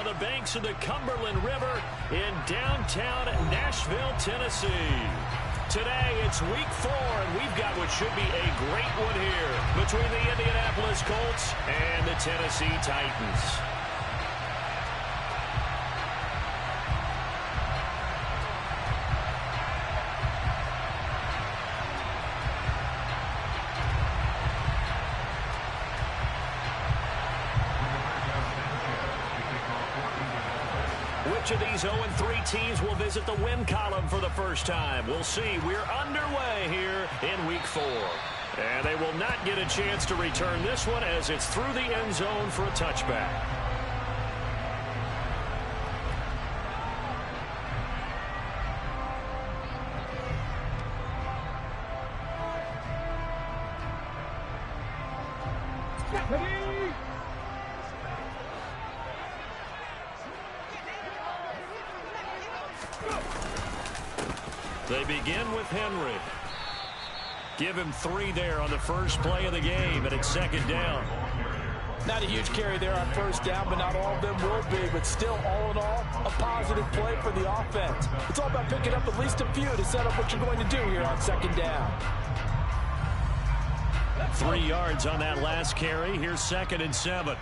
on the banks of the Cumberland River in downtown Nashville, Tennessee. Today, it's week 4, and we've got what should be a great one here between the Indianapolis Colts and the Tennessee Titans. Which of these 0-3 teams will visit the win column for the first time? We'll see. We're underway here in week 4. And they will not get a chance to return this one as it's through the end zone for a touchback. They begin with Henry. Give him 3 there on the first play of the game, and it's second down. Not a huge carry there on first down, but not all of them will be. But still, all in all, a positive play for the offense. It's all about picking up at least a few to set up what you're going to do here on second down. 3 yards on that last carry. Here's 2nd and 7.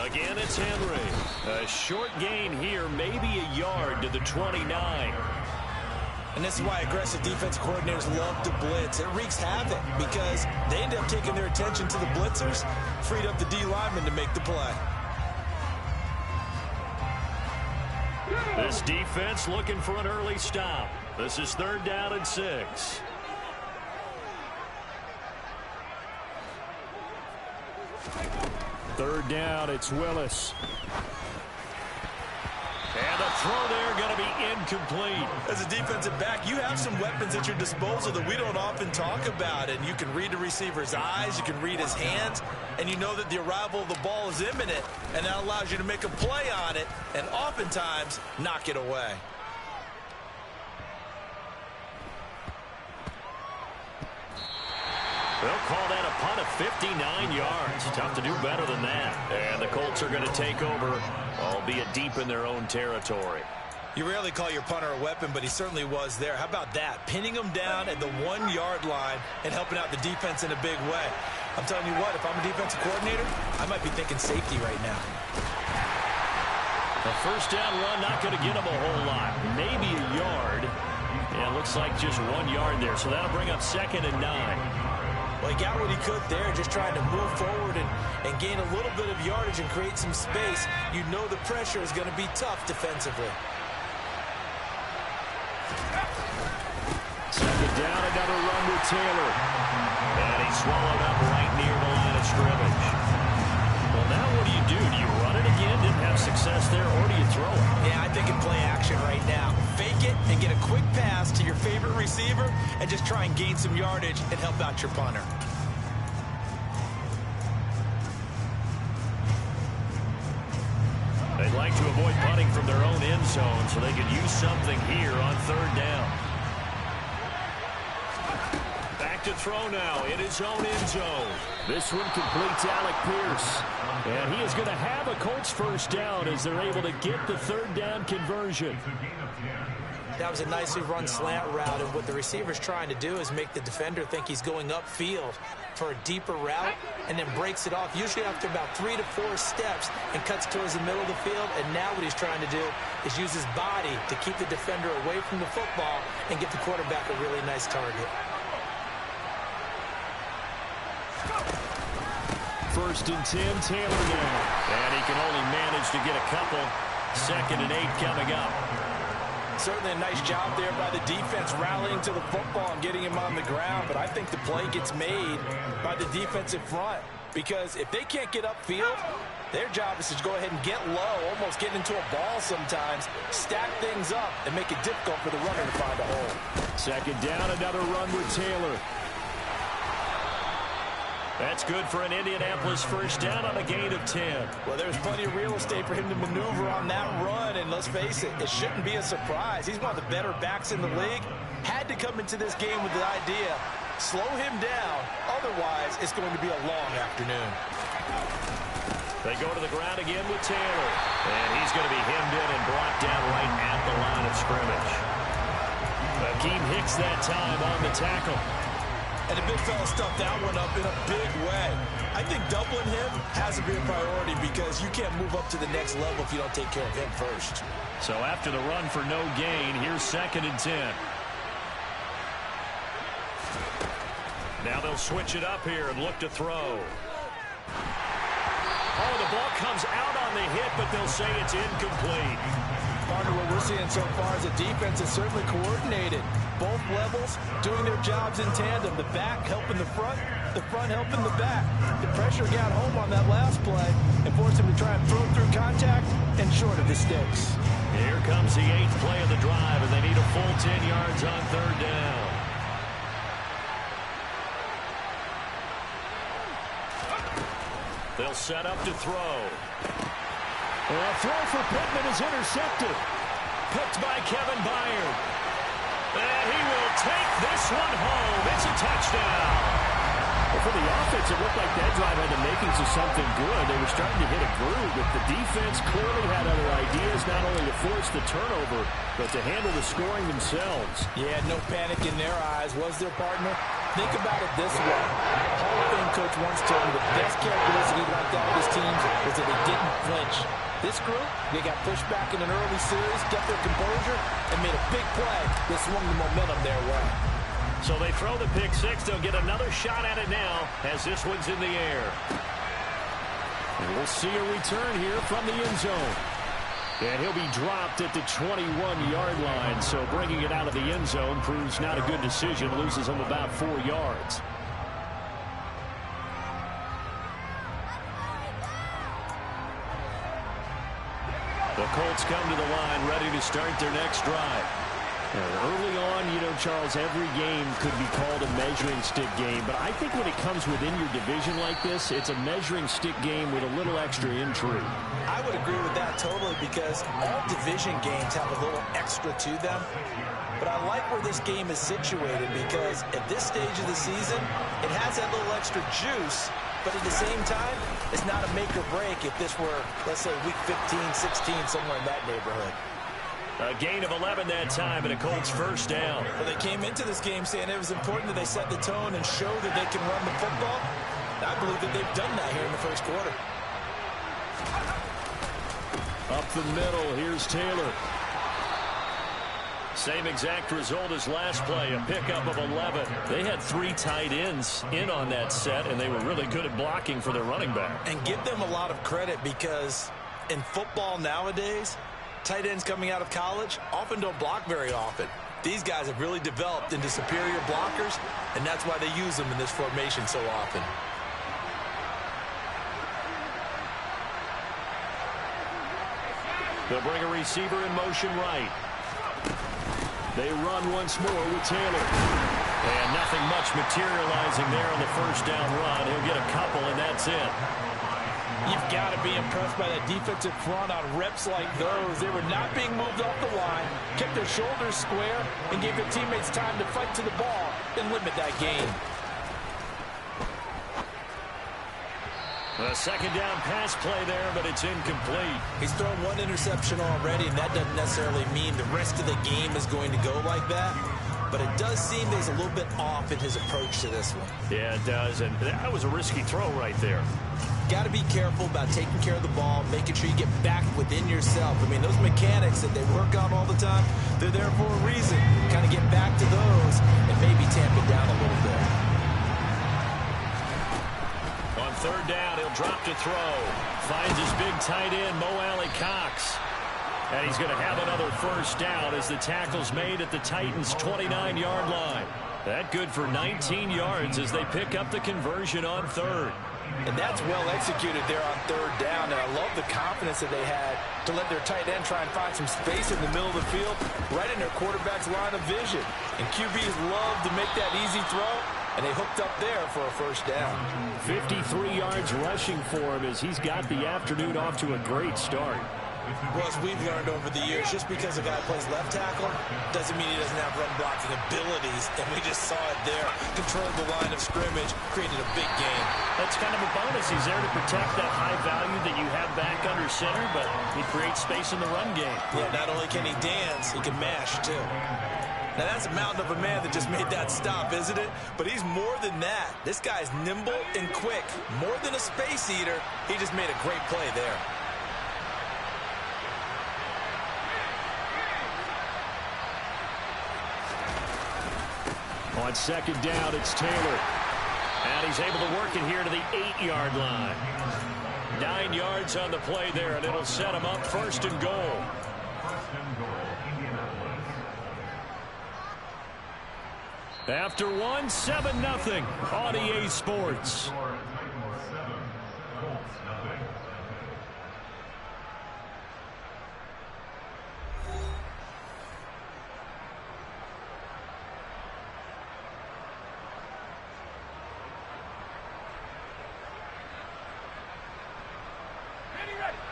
Again, it's Henry. A short gain here, maybe a yard to the 29. And this is why aggressive defense coordinators love to blitz. It wreaks havoc because they end up taking their attention to the blitzers, freed up the D lineman to make the play. This defense looking for an early stop. This is 3rd down and 6. Third down, it's Willis. And the throw there going to be incomplete. As a defensive back, you have some weapons at your disposal that we don't often talk about. And you can read the receiver's eyes, you can read his hands, and you know that the arrival of the ball is imminent. And that allows you to make a play on it and oftentimes knock it away. They'll call that a punt of 59 yards. Tough to do better than that. And the Colts are going to take over, albeit deep in their own territory. You rarely call your punter a weapon, but he certainly was there. How about that? Pinning him down at the 1-yard line and helping out the defense in a big way. I'm telling you what, if I'm a defensive coordinator, I might be thinking safety right now. A first down run, not going to get him a whole lot. Maybe a yard. And it looks like just 1 yard there. So that'll bring up 2nd and 9. Well, he got what he could there, just trying to move forward and gain a little bit of yardage and create some space. You know the pressure is going to be tough defensively. 2nd down, another run with Taylor. And he's swallowed up right near the line of scrimmage. Well, now what do? Do you run it again? Didn't have success there, or do you throw it? Yeah, I think in play action right now. Fake it and get a quick pass to your favorite receiver and just try and gain some yardage and help out your punter. They'd like to avoid punting from their own end zone so they could use something here on 3rd down. Back to throw now in his own end zone. This one completes Alec Pierce. And he is going to have a Colts first down as they're able to get the 3rd down conversion. That was a nicely run slant route, and what the receiver's trying to do is make the defender think he's going upfield for a deeper route and then breaks it off, usually after about 3 to 4 steps, and cuts towards the middle of the field. And now what he's trying to do is use his body to keep the defender away from the football and give the quarterback a really nice target. 1st and 10, Taylor now. And he can only manage to get a couple. 2nd and 8 coming up. Certainly a nice job there by the defense rallying to the football and getting him on the ground. But I think the play gets made by the defensive front, because if they can't get upfield, their job is to go ahead and get low, almost get into a ball sometimes, stack things up, and make it difficult for the runner to find a hole. 2nd down, another run with Taylor. That's good for an Indianapolis first down on a gain of 10. Well, there's plenty of real estate for him to maneuver on that run, and let's face it, it shouldn't be a surprise. He's one of the better backs in the league. Had to come into this game with the idea, slow him down, otherwise it's going to be a long afternoon. They go to the ground again with Taylor, and he's going to be hemmed in and brought down right at the line of scrimmage. Akeem Hicks that time on the tackle. And the big fella stuffed that one up in a big way. I think doubling him has to be a priority because you can't move up to the next level if you don't take care of him first. So after the run for no gain, here's 2nd and 10. Now they'll switch it up here and look to throw. Oh, the ball comes out on the hit, but they'll say it's incomplete. Partner, what we're seeing so far is the defense is certainly coordinated. Both levels doing their jobs in tandem. The back helping the front helping the back. The pressure got home on that last play and forced him to try and throw through contact and short of the sticks. Here comes the 8th play of the drive, and they need a full 10 yards on 3rd down. They'll set up to throw. A throw for Pittman is intercepted. Picked by Kevin Byard. And he will take this one home. It's a touchdown. Well, for the offense, it looked like that drive had the makings of something good. They were starting to hit a groove, but the defense clearly had other ideas, not only to force the turnover, but to handle the scoring themselves. Yeah, no panic in their eyes, was their partner? Think about it this way. Hall of Fame coach once told me the best characteristic he liked out of his teams was that they didn't flinch. This group, they got pushed back in an early series, kept their composure, and made a big play that swung the momentum their way. So they throw the pick six. They'll get another shot at it now as this one's in the air. And we'll see a return here from the end zone. And he'll be dropped at the 21-yard line. So bringing it out of the end zone proves not a good decision. Loses him about 4 yards. The Colts come to the line ready to start their next drive. Early on, Charles, every game could be called a measuring stick game. But I think when it comes within your division like this, it's a measuring stick game with a little extra intrigue. I would agree with that totally because all division games have a little extra to them. But I like where this game is situated because at this stage of the season, it has that little extra juice. But at the same time, it's not a make or break if this were, let's say, week 15, 16, somewhere in that neighborhood. A gain of 11 that time and a Colts first down. Well, they came into this game saying it was important that they set the tone and show that they can run the football. I believe that they've done that here in the first quarter. Up the middle, here's Taylor. Same exact result as last play, a pickup of 11. They had 3 tight ends in on that set, and they were really good at blocking for their running back. And give them a lot of credit because in football nowadays, tight ends coming out of college often don't block very often. These guys have really developed into superior blockers, and that's why they use them in this formation so often. They'll bring a receiver in motion right. They run once more with Taylor. And nothing much materializing there on the first down run. He'll get a couple, and that's it. You've got to be impressed by that defensive front on reps like those. They were not being moved off the line, kept their shoulders square, and gave their teammates time to fight to the ball and limit that gain. A second down pass play there, but it's incomplete. He's thrown 1 interception already, and that doesn't necessarily mean the rest of the game is going to go like that. But it does seem there's a little bit off in his approach to this one. Yeah, it does, and that was a risky throw right there. Got to be careful about taking care of the ball, making sure you get back within yourself. I mean, those mechanics that they work on all the time, they're there for a reason. Kind of get back to those and maybe tamp it down a little bit. On third down, he'll drop to throw. Finds his big tight end, Mo Alley-Cox. And he's going to have another first down as the tackle's made at the Titans' 29-yard line. That good for 19 yards as they pick up the conversion on third. And that's well executed there on third down. And I love the confidence that they had to let their tight end try and find some space in the middle of the field, right in their quarterback's line of vision. And QBs love to make that easy throw. and they hooked up there for a first down. 53 yards rushing for him as he's got the afternoon off to a great start. Well, as we've learned over the years, just because a guy plays left tackle doesn't mean he doesn't have run-blocking abilities, and we just saw it there. Controlled the line of scrimmage, created a big gain. That's kind of a bonus. He's there to protect that high value that you have back under center, but he creates space in the run game. Yeah, not only can he dance, he can mash, too. Now, that's a mountain of a man that just made that stop, isn't it? But he's more than that. This guy's nimble and quick. More than a space eater, he just made a great play there. On second down, it's Taylor. And he's able to work it here to the 8-yard line. 9 yards on the play there, and it'll set him up first and goal. After one, 7-0 on EA Sports.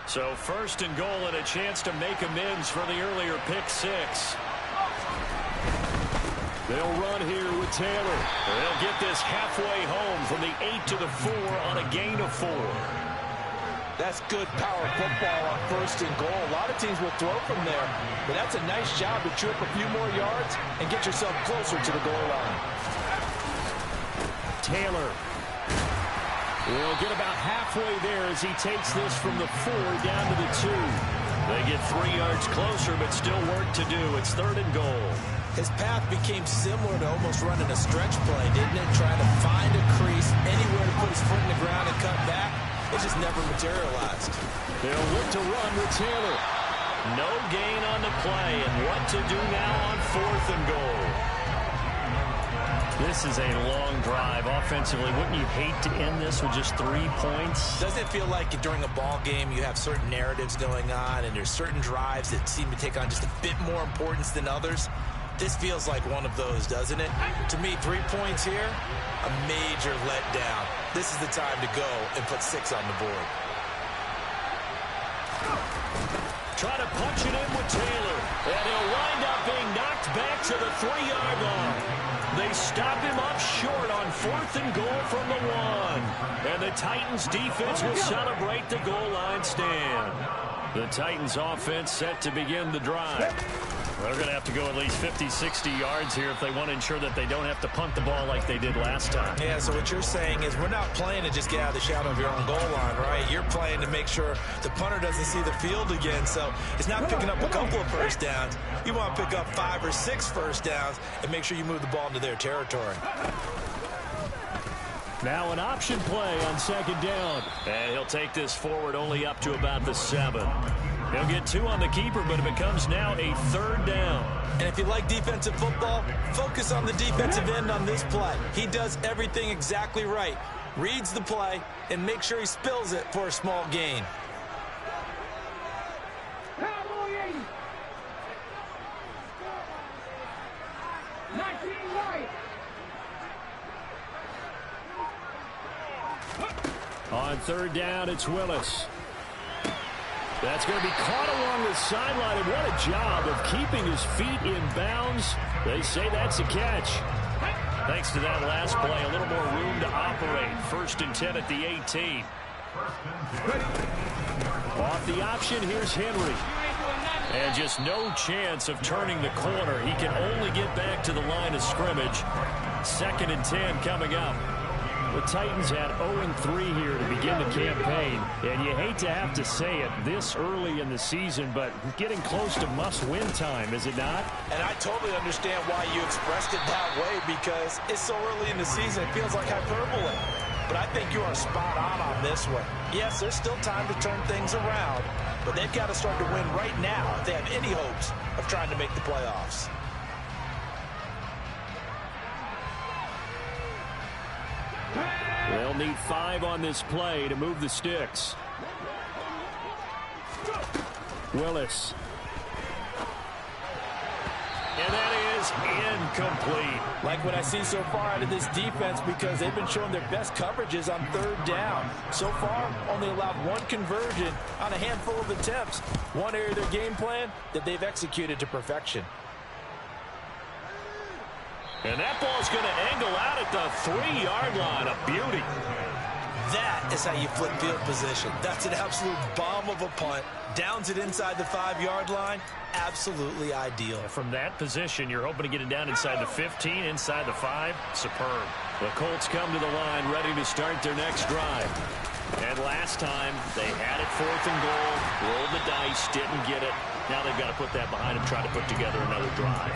So first and goal and a chance to make amends for the earlier pick six. They'll run here with Taylor. They'll get this halfway home from the 8 to the 4 on a gain of 4. That's good power football on first and goal. A lot of teams will throw from there, but that's a nice job to chew up a few more yards and get yourself closer to the goal line. Taylor will get about halfway there as he takes this from the 4 down to the 2. They get 3 yards closer, but still work to do. It's third and goal. His path became similar to almost running a stretch play, didn't it? Trying to find a crease, anywhere to put his foot in the ground and cut back. It just never materialized. They'll look to run with Taylor. No gain on the play, and what to do now on fourth and goal. This is a long drive offensively. Wouldn't you hate to end this with just 3 points? Doesn't it feel like during a ball game you have certain narratives going on and there's certain drives that seem to take on just a bit more importance than others? This feels like one of those, doesn't it? To me, 3 points here, a major letdown. This is the time to go and put 6 on the board. Try to punch it in with Taylor, and he'll wind up being knocked back to the 3-yard line. They stop him up short on fourth and goal from the 1. And the Titans defense will celebrate the goal line stand. The Titans offense set to begin the drive. They're going to have to go at least 50, 60 yards here if they want to ensure that they don't have to punt the ball like they did last time. Yeah, so what you're saying is we're not playing to just get out of the shadow of your own goal line, right? You're playing to make sure the punter doesn't see the field again. So it's not picking up a couple of first downs. You want to pick up 5 or 6 first downs and make sure you move the ball into their territory. Now an option play on second down. And he'll take this forward only up to about the 7. He'll get 2 on the keeper, but it becomes now a 3rd down. And if you like defensive football, focus on the defensive end on this play. He does everything exactly right. Reads the play and makes sure he spills it for a small gain. On 3rd down, it's Willis. That's going to be caught along the sideline, and what a job of keeping his feet in bounds. They say that's a catch. Thanks to that last play, a little more room to operate. 1st and 10 at the 18. Off the option, here's Henry. And just no chance of turning the corner. He can only get back to the line of scrimmage. 2nd and 10 coming up. The Titans had 0-3 here to begin the campaign, and you hate to have to say it this early in the season, but getting close to must-win time, is it not? And I totally understand why you expressed it that way, because it's so early in the season, it feels like hyperbole. But I think you are spot on this one. Yes, there's still time to turn things around, but they've got to start to win right now if they have any hopes of trying to make the playoffs. They'll need 5 on this play to move the sticks. Willis. And that is is incomplete. Like what I see so far out of this defense, because they've been showing their best coverages on third down. So far, only allowed one conversion on a handful of attempts. One area of their game plan that they've executed to perfection. And that ball's going to angle out at the 3-yard line. A beauty. That is how you flip field position. That's an absolute bomb of a punt. Downs it inside the 5-yard line. Absolutely ideal. From that position, you're hoping to get it down inside the 15, inside the 5. Superb. The Colts come to the line, ready to start their next drive. And last time, they had it 4th and goal, rolled the dice, didn't get it. Now they've got to put that behind them, try to put together another drive.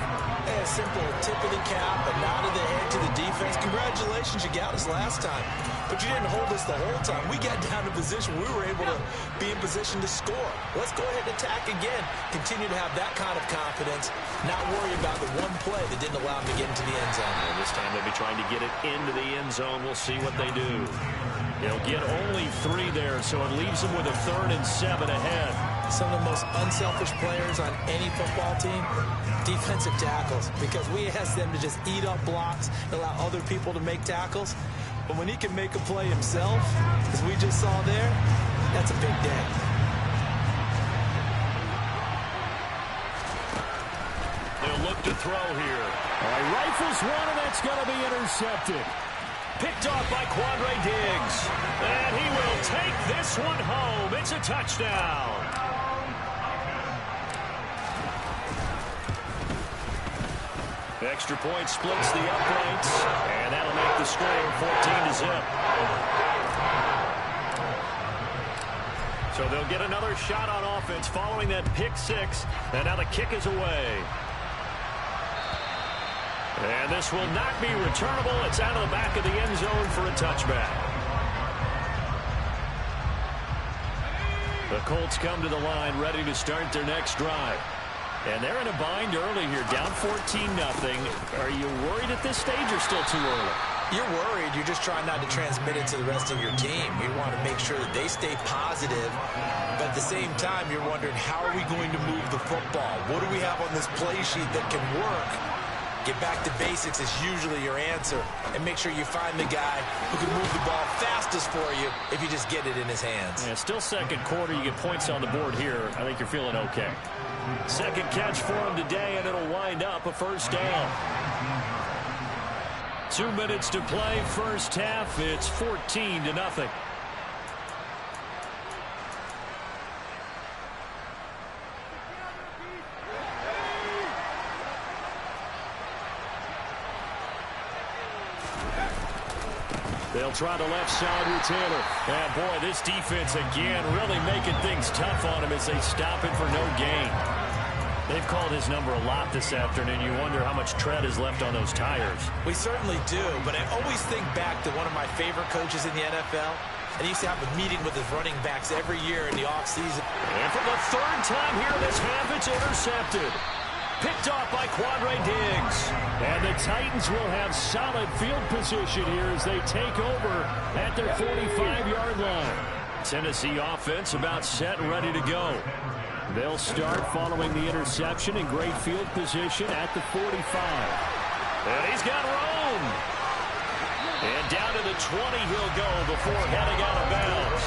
A simple tip of the cap, a nod of the head to the defense. Congratulations, you got us last time. But you didn't hold us the whole time. We got down to position. We were able to be in position to score. Let's go ahead and attack again. Continue to have that kind of confidence. Not worry about the one play that didn't allow them to get into the end zone. And this time they'll be trying to get it into the end zone. We'll see what they do. They'll get only 3 there, so it leaves them with a 3rd and 7 ahead. Some of the most unselfish players on any football team, defensive tackles, because we ask them to just eat up blocks and allow other people to make tackles. But when he can make a play himself, as we just saw there, that's a big day. They'll look to throw here. All right, rifles one, and that's going to be intercepted. Picked off by Quandre Diggs. And he will take this one home. It's a touchdown. Extra point splits the uprights, and that'll make the score 14-0. So they'll get another shot on offense following that pick 6, and now the kick is away. And this will not be returnable. It's out of the back of the end zone for a touchback. The Colts come to the line, ready to start their next drive. And they're in a bind early here, down 14-0. Are you worried at this stage or still too early? You're worried. You're just trying not to transmit it to the rest of your team. You want to make sure that they stay positive. But at the same time, you're wondering, how are we going to move the football? What do we have on this play sheet that can work? Get back to basics is usually your answer. And make sure you find the guy who can move the ball fastest for you if you just get it in his hands. Yeah, still second quarter. You get points on the board here. I think you're feeling okay. Second catch for him today, and it'll wind up a 1st down. 2 minutes to play, first half. It's 14-0. They'll try the left side with Taylor. And, boy, this defense, again, really making things tough on him as they stop it for no gain. They've called his number a lot this afternoon. You wonder how much tread is left on those tires. We certainly do, but I always think back to one of my favorite coaches in the NFL. And he used to have a meeting with his running backs every year in the offseason. And for the 3rd time here in this half, it's intercepted. Picked off by Quandre Diggs. And the Titans will have solid field position here as they take over at their 45-yard line. Tennessee offense about set and ready to go. They'll start following the interception in great field position at the 45. And he's got room. And down to the 20 he'll go before heading out of bounds.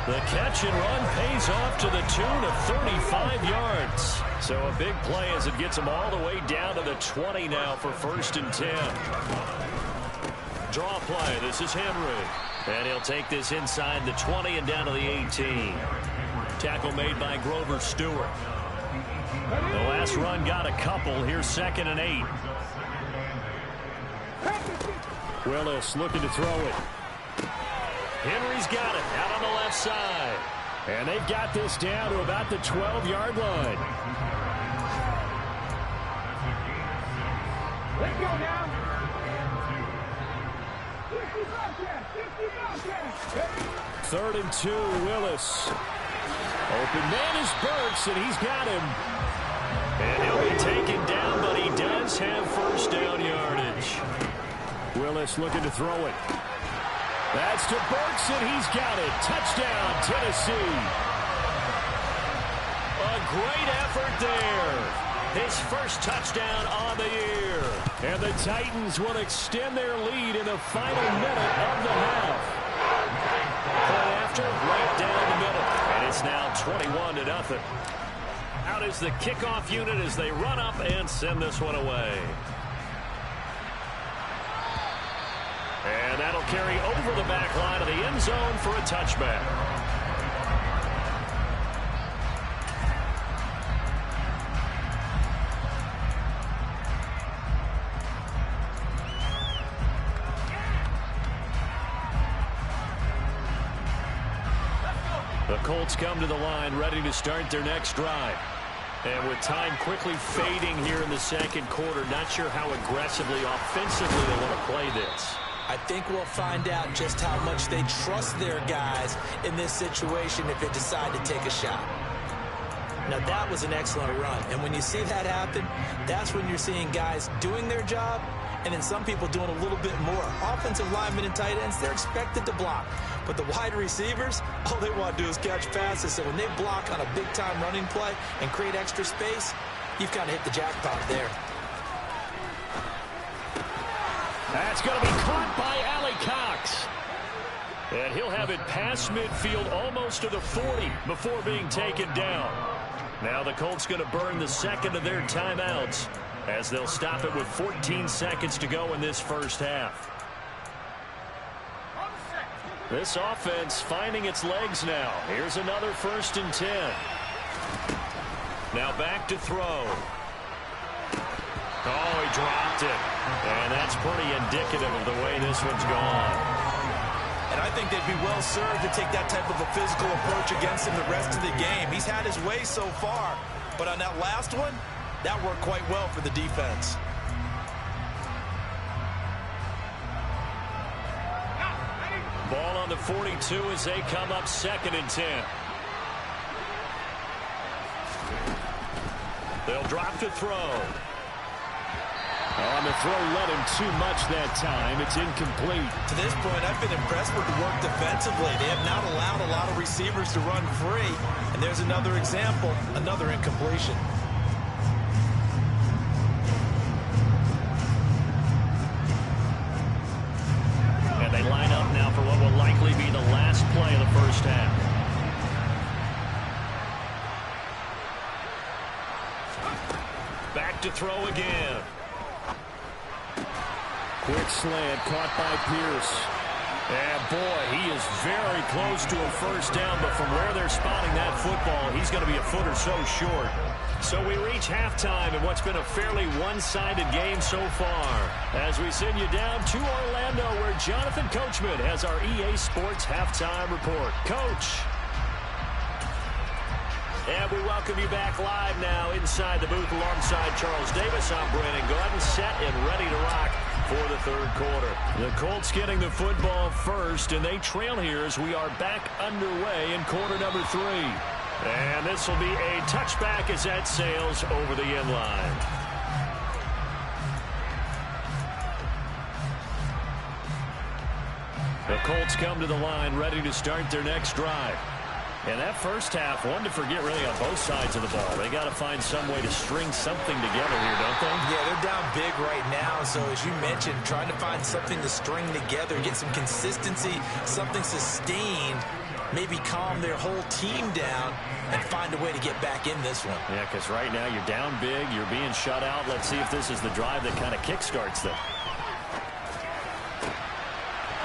The catch and run pays off to the tune of 35 yards. So a big play as it gets them all the way down to the 20 now for 1st and 10. Draw play. This is Henry. And he'll take this inside the 20 and down to the 18. Tackle made by Grover Stewart. The last run got a couple. Here's 2nd and 8. Willis looking to throw it. Henry's got it out on the left side. And they've got this down to about the 12-yard line. Let's go now. 3rd and 2, Willis. Open man is Burks, and he's got him. And he'll be taken down, but he does have 1st down yardage. Willis looking to throw it. That's to Burks, and he's got it. Touchdown, Tennessee. A great effort there. His 1st touchdown on the year. And the Titans will extend their lead in the final minute of the half. Point after, right down the middle. And it's now 21-0. Out is the kickoff unit as they run up and send this one away. And that'll carry over the back line of the end zone for a touchback. The Colts come to the line ready to start their next drive. And with time quickly fading here in the second quarter, not sure how aggressively, offensively they want to play this. I think we'll find out just how much they trust their guys in this situation if they decide to take a shot. Now, that was an excellent run. And when you see that happen, that's when you're seeing guys doing their job and then some people doing a little bit more. Offensive linemen and tight ends, they're expected to block. But the wide receivers, all they want to do is catch passes. So when they block on a big-time running play and create extra space, you've kind of hit the jackpot there. That's going to be caught by Alley Cox. And he'll have it past midfield almost to the 40 before being taken down. Now the Colts going to burn the second of their timeouts as they'll stop it with 14 seconds to go in this first half. This offense finding its legs now. Here's another 1st and 10. Now back to throw. Oh, he dropped it. And that's pretty indicative of the way this one's gone. And I think they'd be well served to take that type of a physical approach against him the rest of the game. He's had his way so far. But on that last one, that worked quite well for the defense. Ball on the 42 as they come up 2nd and 10. They'll drop to throw. On the throw, let him too much that time. It's incomplete. To this point, I've been impressed with the work defensively. They have not allowed a lot of receivers to run free. And there's another example, another incompletion. And they line up now for what will likely be the last play of the first half. Back to throw again. Quick slant caught by Pierce. And boy, he is very close to a first down, but from where they're spotting that football, he's going to be a foot or so short. So we reach halftime in what's been a fairly one-sided game so far. As we send you down to Orlando, where Jonathan Coachman has our EA Sports Halftime Report. Coach. And we welcome you back live now inside the booth alongside Charles Davis. I'm Brandon Gordon, set and ready to rock for the third quarter. The Colts getting the football first, and they trail here as we are back underway in quarter number 3. And this will be a touchback as that sails over the end line. The Colts come to the line ready to start their next drive. And that first half, one to forget really on both sides of the ball. They got to find some way to string something together here, don't they? Yeah, they're down big right now. So as you mentioned, trying to find something to string together, get some consistency, something sustained, maybe calm their whole team down and find a way to get back in this one. Yeah, because right now you're down big, you're being shut out. Let's see if this is the drive that kind of kickstarts them.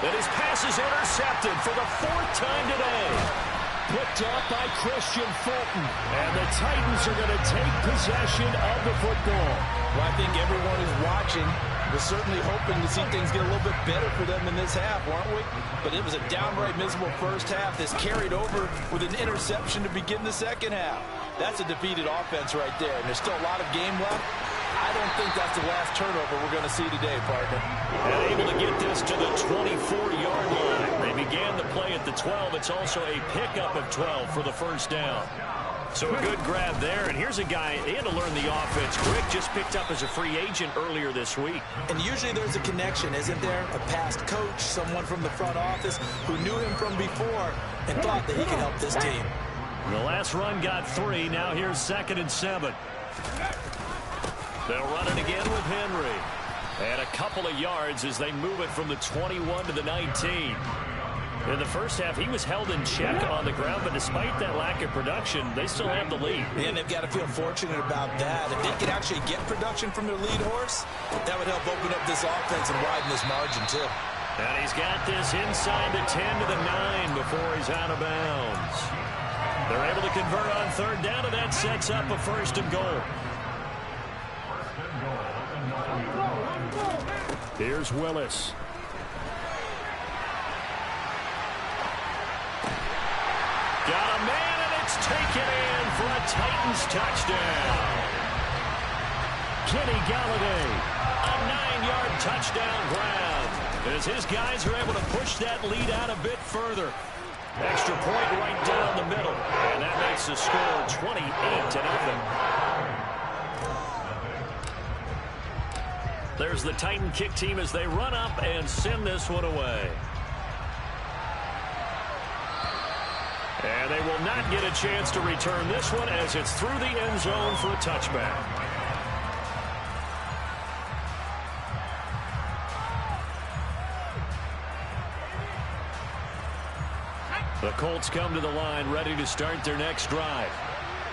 And his pass is intercepted for the 4th time today. Picked up by Christian Fulton. And the Titans are going to take possession of the football. Well, I think everyone who's watching was certainly hoping to see things get a little bit better for them in this half, weren't we? But it was a downright miserable first half. This carried over with an interception to begin the second half. That's a defeated offense right there. And there's still a lot of game left. I don't think that's the last turnover we're going to see today, partner. And able to get this to the 24-yard line. They began the play at the 12. It's also a pickup of 12 for the first down. So a good grab there. And here's a guy, he had to learn the offense quick, just picked up as a free agent earlier this week. And usually there's a connection, isn't there? A past coach, someone from the front office who knew him from before and thought that he could help this team. The last run got 3. Now here's 2nd and 7. They'll run it again with Henry. And a couple of yards as they move it from the 21 to the 19. In the first half, he was held in check on the ground, but despite that lack of production, they still have the lead. And they've got to feel fortunate about that. If they could actually get production from their lead horse, that would help open up this offense and widen this margin, too. And he's got this inside the 10 to the 9 before he's out of bounds. They're able to convert on third down, and that sets up a first and goal. Here's Willis. Got a man, and it's taken in for a Titans touchdown. Kenny Galladay, a 9-yard touchdown grab, as his guys are able to push that lead out a bit further. Extra point right down the middle, and that makes the score 28-0. There's the Titan kick team as they run up and send this one away. And they will not get a chance to return this one as it's through the end zone for a touchback. The Colts come to the line ready to start their next drive.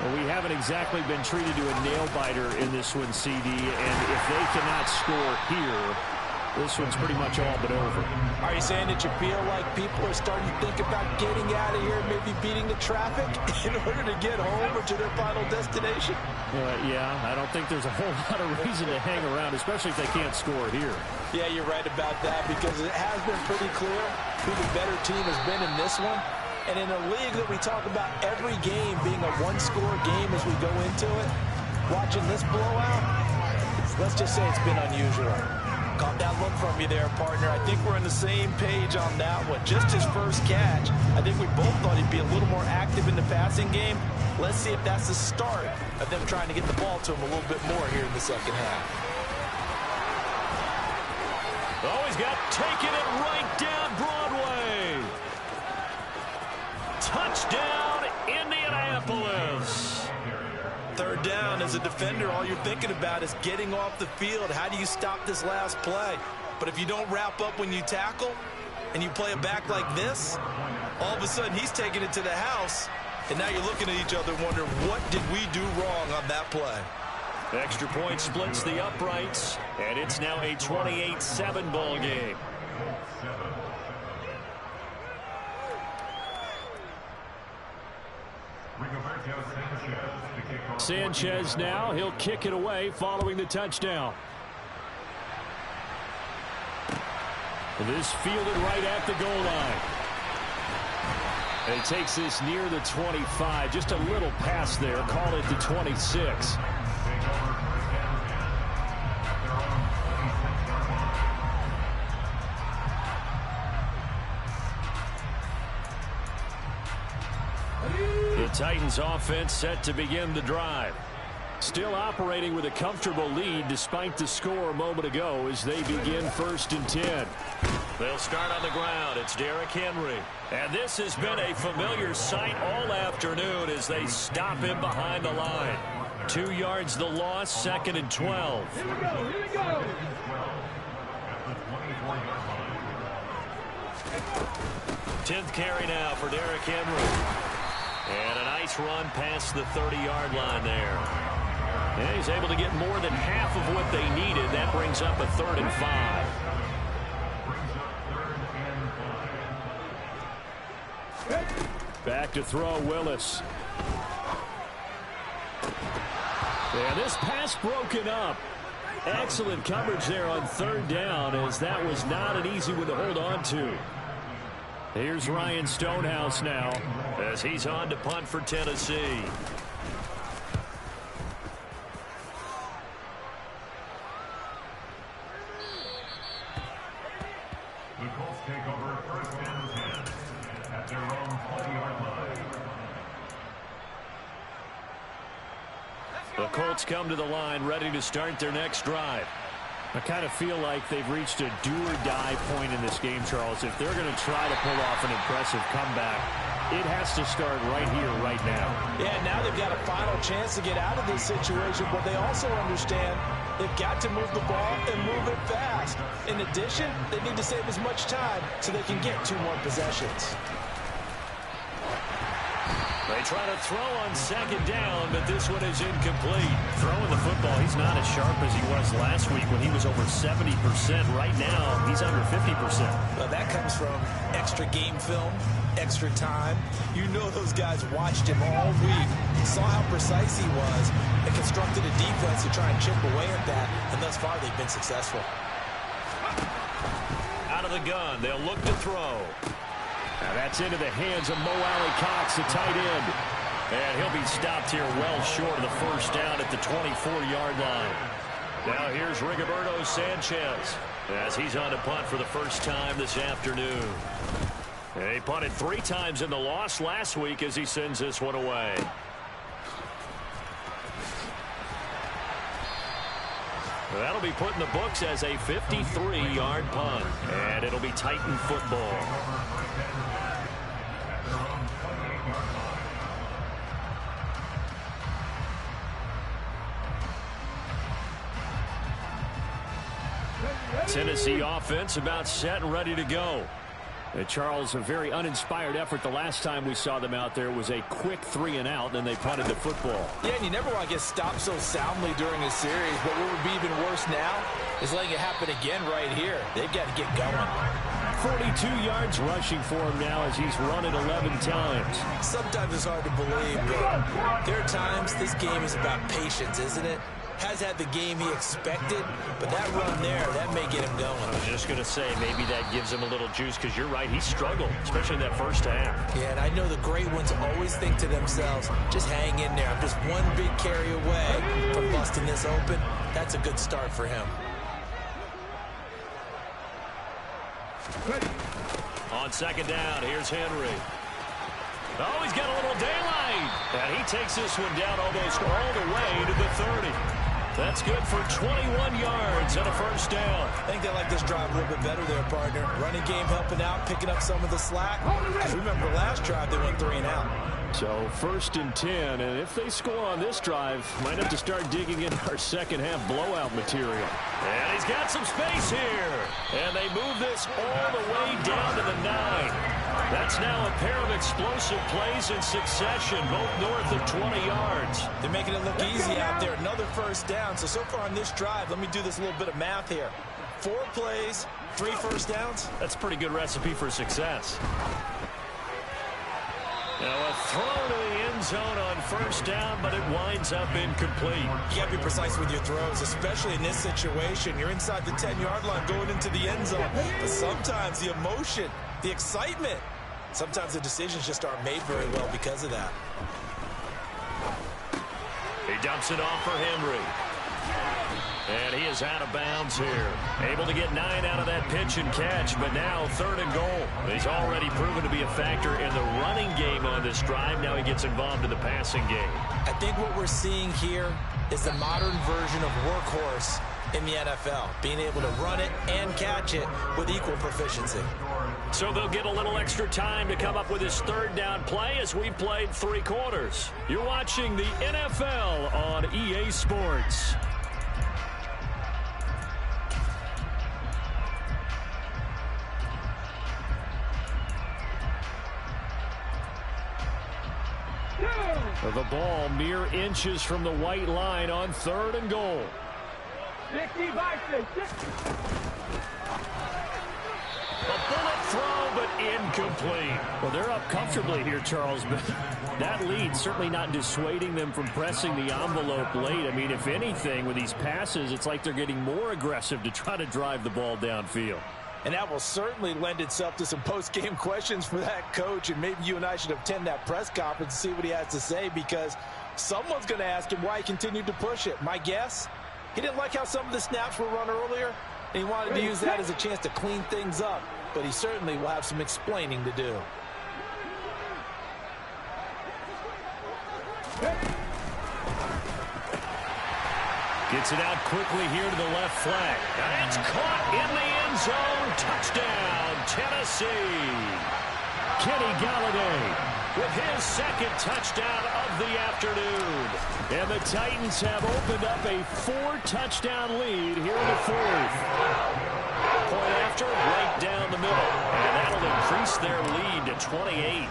Well, we haven't exactly been treated to a nail-biter in this one, CD, and if they cannot score here, this one's pretty much all but over. Are you saying that you feel like people are starting to think about getting out of here, maybe beating the traffic in order to get home or to their final destination? Yeah, I don't think there's a whole lot of reason to hang around, especially if they can't score here. Yeah, you're right about that, because it has been pretty clear who the better team has been in this one. And in a league that we talk about every game being a one-score game as we go into it, watching this blowout, let's just say it's been unusual. Caught that look from you there, partner. I think we're on the same page on that one. Just his first catch, I think we both thought he'd be a little more active in the passing game. Let's see if that's the start of them trying to get the ball to him a little bit more here in the second half. Oh, he's got taking it right down Broadway. Touchdown, Indianapolis. Third down, as a defender, all you're thinking about is getting off the field. How do you stop this last play? But if you don't wrap up when you tackle and you play it back like this, all of a sudden he's taking it to the house, and now you're looking at each other wondering, what did we do wrong on that play? Extra point splits the uprights, and it's now a 28-7 ball game. Sanchez now, he'll kick it away following the touchdown. This fielded right at the goal line. And it takes this near the 25, just a little pass there, call it the 26. The Titans offense set to begin the drive. Still operating with a comfortable lead despite the score a moment ago as they begin 1st and 10. They'll start on the ground. It's Derrick Henry. And this has been a familiar sight all afternoon as they stop him behind the line. 2 yards the loss, 2nd and 12. Here we go. 10th carry now for Derrick Henry. And a nice run past the 30-yard line there. And he's able to get more than half of what they needed. That brings up a 3rd and 5. Back to throw, Willis. And this pass broken up. Excellent coverage there on 3rd down, as that was not an easy one to hold on to. Here's Ryan Stonehouse now, as he's on to punt for Tennessee. The Colts take over 1st and 10 at their own 20-yard line. The Colts come to the line ready to start their next drive. I kind of feel like they've reached a do-or-die point in this game, Charles. If they're going to try to pull off an impressive comeback, it has to start right here, right now. Yeah, now they've got a final chance to get out of this situation, but they also understand They've got to move the ball and move it fast. In addition, they need to save as much time so they can get 2 more possessions. They try to throw on second down, but this one is incomplete. Throwing the football, he's not as sharp as he was last week when he was over 70%. Right now, he's under 50%. Well, that comes from extra game film, extra time. You know those guys watched him all week, saw how precise he was, and constructed a defense to try and chip away at that, and thus far they've been successful. Out of the gun, they'll look to throw. Now that's into the hands of Mo Alley-Cox, the tight end. And he'll be stopped here well short of the first down at the 24-yard line. Now here's Rigoberto Sanchez as he's on to punt for the first time this afternoon. And he punted 3 times in the loss last week as he sends this one away. That'll be put in the books as a 53-yard punt. And it'll be Titan football. Tennessee offense about set and ready to go. Charles, a very uninspired effort the last time we saw them out there. It was a quick 3 and out, and then they punted the football. Yeah, and you never want to get stopped so soundly during a series, but what would be even worse now is letting it happen again right here. They've got to get going. 42 yards rushing for him now as he's run it 11 times. Sometimes it's hard to believe, but there are times this game is about patience, isn't it? Has had the game he expected, but that run there, that may get him going. I was just going to say, maybe that gives him a little juice, because you're right, he struggled, especially in that first half. Yeah, and I know the great ones always think to themselves, just hang in there. I'm just one big carry away from busting this open. That's a good start for him. On second down, here's Henry. Oh, he's got a little daylight. And he takes this one down almost all the way to the 30. That's good for 21 yards and a first down. I think they like this drive a little bit better there, partner. Running game helping out, picking up some of the slack. As remember last drive, they went 3 and out. So 1st and 10, and if they score on this drive, might have to start digging into our second half blowout material. And he's got some space here. And they move this all the way down to the 9. That's now a pair of explosive plays in succession, both north of 20 yards. They're making it look easy out there. Another first down. So far on this drive, let me do this little bit of math here. 4 plays, 3 first downs. That's a pretty good recipe for success. Now a throw to the end zone on first down, but it winds up incomplete. You got to be precise with your throws, especially in this situation. You're inside the 10-yard line going into the end zone. But sometimes the emotion, the excitement, sometimes the decisions just aren't made very well because of that. He dumps it off for Henry. And he is out of bounds here. Able to get 9 out of that pitch and catch, but now 3rd and goal. He's already proven to be a factor in the running game on this drive. Now he gets involved in the passing game. I think what we're seeing here is the modern version of workhorse in the NFL, being able to run it and catch it with equal proficiency. So they'll get a little extra time to come up with his 3rd down play as we've played 3 quarters. You're watching the NFL on EA Sports. The ball mere inches from the white line on 3rd and goal. A bullet throw, but incomplete. Well, they're up comfortably here, Charles, but that lead certainly not dissuading them from pressing the envelope late. I mean, if anything, with these passes, it's like they're getting more aggressive to try to drive the ball downfield. And that will certainly lend itself to some post-game questions for that coach, and maybe you and I should attend that press conference and see what he has to say, because someone's going to ask him why he continued to push it. My guess, he didn't like how some of the snaps were run earlier, and he wanted to use that as a chance to clean things up, but he certainly will have some explaining to do. Gets it out quickly here to the left flank. And it's caught in the end zone. Touchdown, Tennessee. Kenny Galladay with his second touchdown of the afternoon. And the Titans have opened up a 4-touchdown lead here in the fourth. Point after, right down the middle. And that'll increase their lead to 28.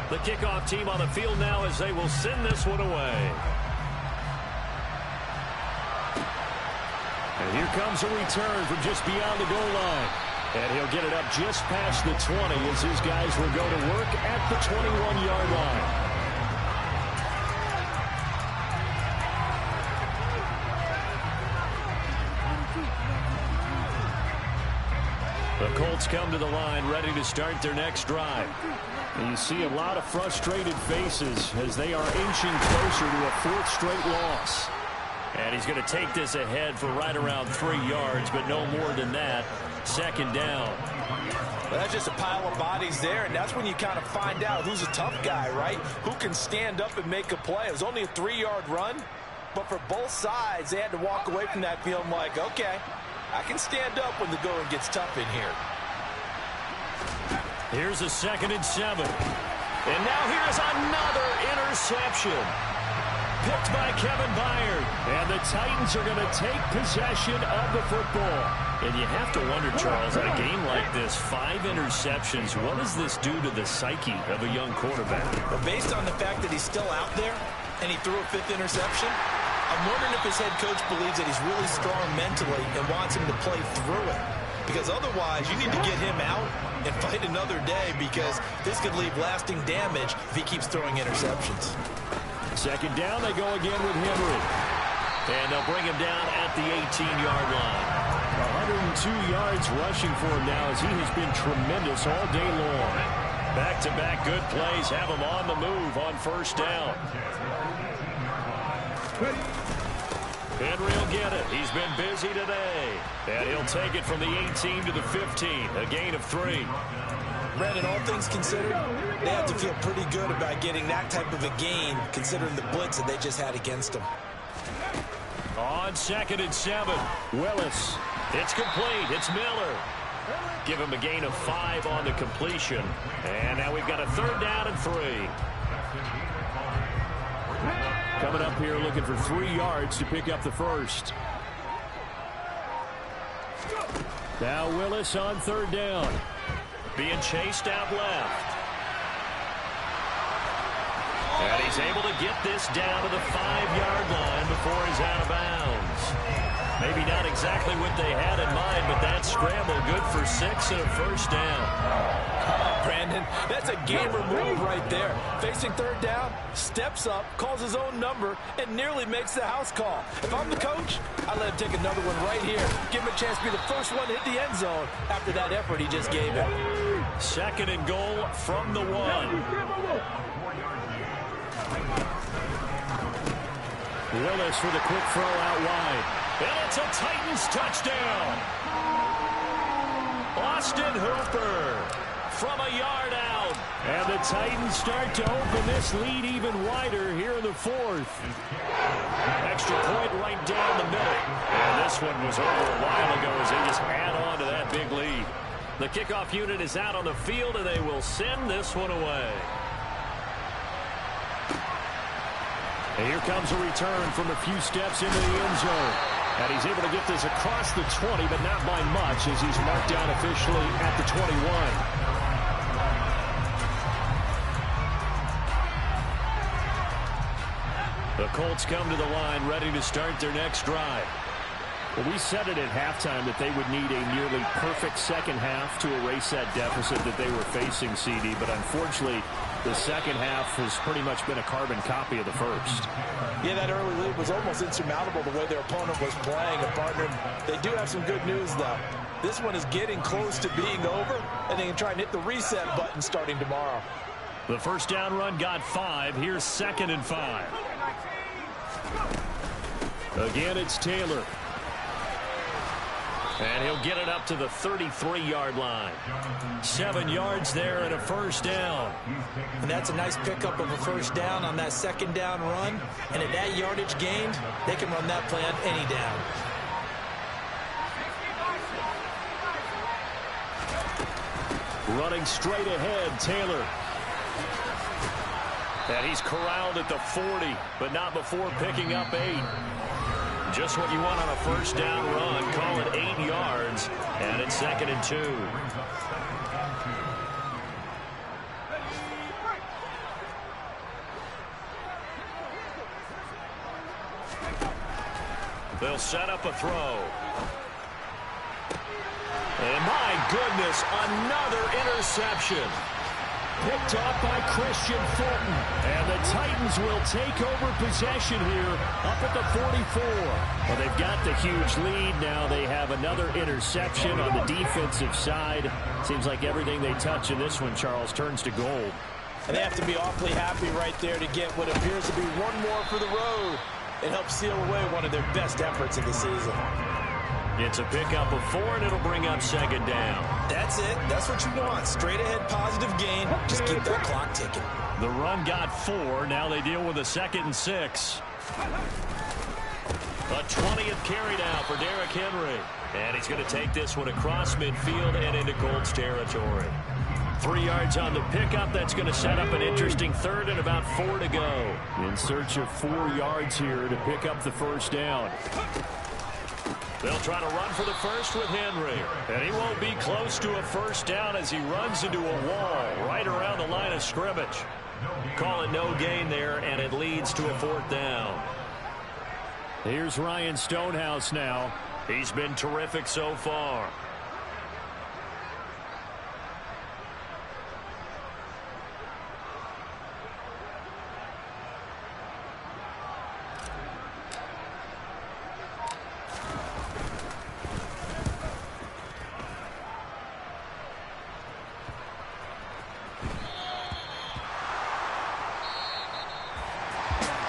The kickoff team on the field now as they will send this one away. And here comes a return from just beyond the goal line. And he'll get it up just past the 20 as his guys will go to work at the 21-yard line. The Colts come to the line ready to start their next drive. And you see a lot of frustrated faces as they are inching closer to a fourth straight loss. And he's going to take this ahead for right around 3 yards, but no more than that. Second down. Well, that's just a pile of bodies there, and that's when you kind of find out who's a tough guy, right? Who can stand up and make a play. It was only a 3-yard run, but for both sides, they had to walk away from that feeling like, okay, I can stand up when the going gets tough in here. Here's a 2nd and 7. And now here's another interception. Picked by Kevin Byard. And the Titans are going to take possession of the football. And you have to wonder, Charles, in a game like this, 5 interceptions, what does this do to the psyche of a young quarterback? But based on the fact that he's still out there and he threw a 5th interception, I'm wondering if his head coach believes that he's really strong mentally and wants him to play through it. Because otherwise, you need to get him out and fight another day because this could leave lasting damage if he keeps throwing interceptions. Second down, they go again with Henry. And they'll bring him down at the 18-yard line. 102 yards rushing for him now as he has been tremendous all day long. Back-to-back good plays have him on the move on first down. Henry will get it. He's been busy today. And he'll take it from the 18 to the 15, a gain of 3. Brandon, all things considered, they have to feel pretty good about getting that type of a gain considering the blitz that they just had against them. On 2nd and 7, Willis. It's complete. It's Miller. Give him a gain of 5 on the completion. And now we've got a 3rd down and 3. Coming up here looking for 3 yards to pick up the first. Now Willis on 3rd down. Being chased out left. And he's able to get this down to the 5-yard line before he's out of bounds. Maybe not exactly what they had in mind, but that scramble good for 6 and a first down. Brandon, that's a gamer move right there. Facing 3rd down, steps up, calls his own number, and nearly makes the house call. If I'm the coach, I let him take another one right here. Give him a chance to be the first one to hit the end zone after that effort he just gave him. 2nd and goal from the 1. Willis with a quick throw out wide. And it's a Titans touchdown. Austin Hooper from a yard out. And the Titans start to open this lead even wider here in the 4th. Extra point right down the middle. And this one was over a while ago as they just add on to that big lead. The kickoff unit is out on the field, and they will send this one away. And here comes a return from a few steps into the end zone. And he's able to get this across the 20, but not by much as he's marked down officially at the 21. The Colts come to the line ready to start their next drive. Well, we said it at halftime that they would need a nearly perfect second half to erase that deficit that they were facing, CD. But unfortunately, the second half has pretty much been a carbon copy of the first. Yeah, that early lead was almost insurmountable the way their opponent was playing. And partner, they do have some good news, though. This one is getting close to being over, and they can try and hit the reset button starting tomorrow. The first down run got 5. Here's 2nd and 5. Again, it's Taylor. And he'll get it up to the 33-yard line. 7 yards there and a first down. And that's a nice pickup of a first down on that 2nd down run. And at that yardage gained, they can run that play on any down. Running straight ahead, Taylor. And he's corralled at the 40, but not before picking up 8. Just what you want on a first down run. Call it 8 yards, and it's 2nd and 2. They'll set up a throw. And my goodness, another interception. Picked off by Christian Fulton. And the Titans will take over possession here up at the 44. Well, they've got the huge lead. Now they have another interception on the defensive side. Seems like everything they touch in this one, Charles, turns to gold. And they have to be awfully happy right there to get what appears to be one more for the road. It helps seal away one of their best efforts of the season. It's a pickup of 4, and it'll bring up 2nd down. That's it. That's what you want. Straight ahead positive gain. Just keep that clock ticking. The run got 4. Now they deal with a 2nd and 6. A 20th carry now for Derrick Henry. And he's going to take this one across midfield and into Colts territory. 3 yards on the pickup. That's going to set up an interesting 3rd and about 4 to go. In search of 4 yards here to pick up the first down. They'll try to run for the first with Henry. And he won't be close to a first down as he runs into a wall right around the line of scrimmage. Call it no gain there, and it leads to a 4th down. Here's Ryan Stonehouse now. He's been terrific so far.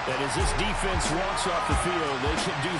And as this defense walks off the field, they can do